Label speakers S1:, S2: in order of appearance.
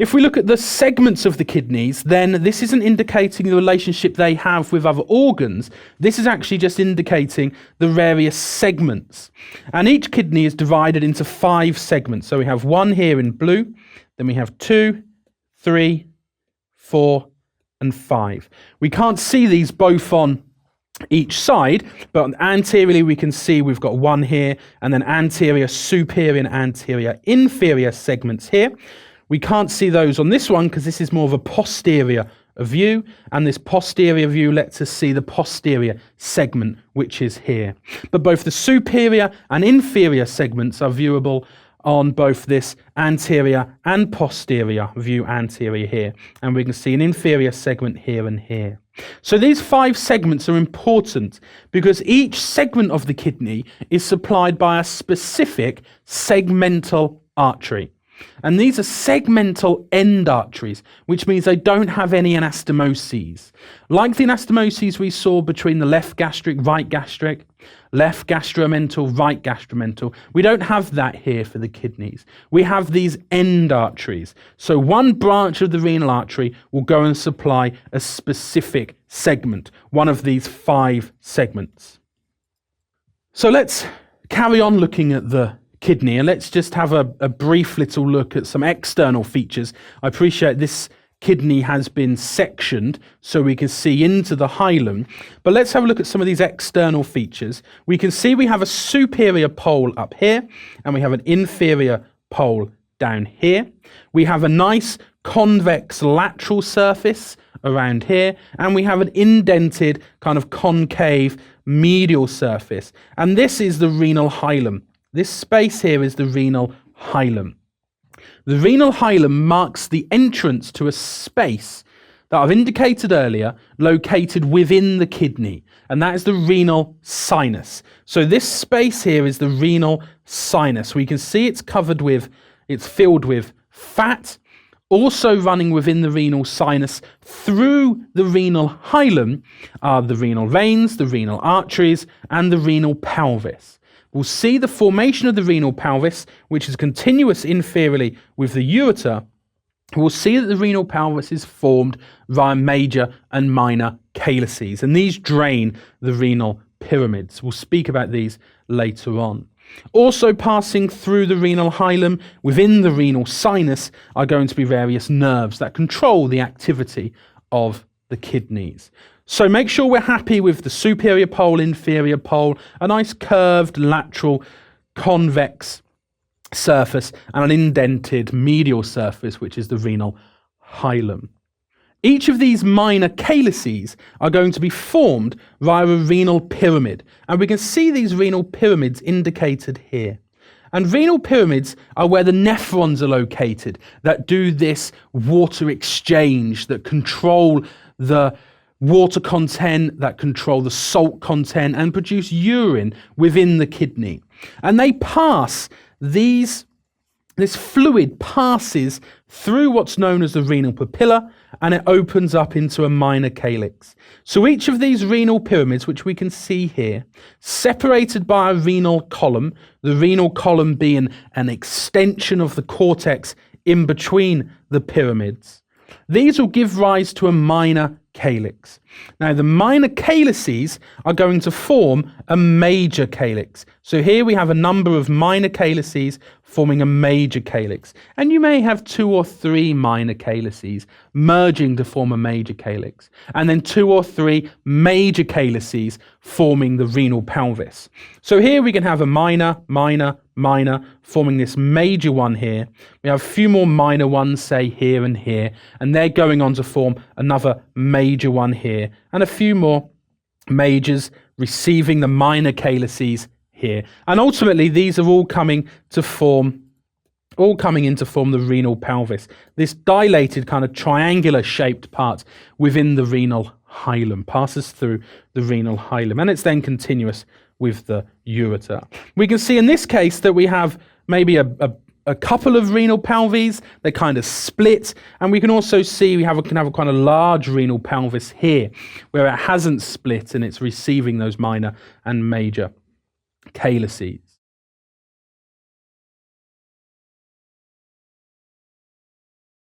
S1: If we look at the segments of the kidneys, then this isn't indicating the relationship they have with other organs. This is actually just indicating the various segments. And each kidney is divided into 5 segments. So we have 1 here in blue, then we have 2, 3, 4, and 5. We can't see these both on each side, but anteriorly we can see we've got 1 here, and then anterior, superior, and anterior, inferior segments here. We can't see those on this one because this is more of a posterior view, and this posterior view lets us see the posterior segment, which is here. But both the superior and inferior segments are viewable on both this anterior and posterior view anterior here. And we can see an inferior segment here and here. So these 5 segments are important because each segment of the kidney is supplied by a specific segmental artery. And these are segmental end arteries, which means they don't have any anastomoses. Like the anastomoses we saw between the left gastric, right gastric, left gastromental, right gastromental, we don't have that here for the kidneys. We have these end arteries. So one branch of the renal artery will go and supply a specific segment, one of these 5 segments. So let's carry on looking at the kidney, and let's just have a brief little look at some external features. I appreciate this kidney has been sectioned so we can see into the hilum, but let's have a look at some of these external features. We can see we have a superior pole up here, and we have an inferior pole down here. We have a nice convex lateral surface around here, and we have an indented kind of concave medial surface, and this is the renal hilum. This space here is the renal hilum. The renal hilum marks the entrance to a space that I've indicated earlier, located within the kidney, and that is the renal sinus. So this space here is the renal sinus. We can see it's filled with fat, also running within the renal sinus. Through the renal hilum are the renal veins, the renal arteries, and the renal pelvis. We'll see the formation of the renal pelvis, which is continuous inferiorly with the ureter. We'll see that the renal pelvis is formed via major and minor calyces, and these drain the renal pyramids. We'll speak about these later on. Also passing through the renal hilum within the renal sinus are going to be various nerves that control the activity of the kidneys. So make sure we're happy with the superior pole, inferior pole, a nice curved lateral convex surface, and an indented medial surface, which is the renal hilum. Each of these minor calyces are going to be formed via a renal pyramid, and we can see these renal pyramids indicated here. And renal pyramids are where the nephrons are located that do this water exchange, that control the water content, that control the salt content, and produce urine within the kidney. And they pass this fluid passes through what's known as the renal papilla, and it opens up into a minor calyx. So each of these renal pyramids, which we can see here, separated by a renal column, the renal column being an extension of the cortex in between the pyramids, these will give rise to a minor calyx. Now, the minor calyces are going to form a major calyx. So here we have a number of minor calyces forming a major calyx. And you may have 2 or 3 minor calyces merging to form a major calyx. And then 2 or 3 major calyces forming the renal pelvis. So here we can have a minor, forming this major one here. We have a few more minor ones, say here and here, and they're going on to form another major one here, and a few more majors receiving the minor calyces here. And ultimately, these are all coming in to form the renal pelvis, this dilated kind of triangular shaped part within the renal hilum, passes through the renal hilum, and it's then continuous with the ureter. We can see in this case that we have maybe a couple of renal pelvis. They kind of split, and we can also see we can have a kind of large renal pelvis here where it hasn't split and it's receiving those minor and major calyces.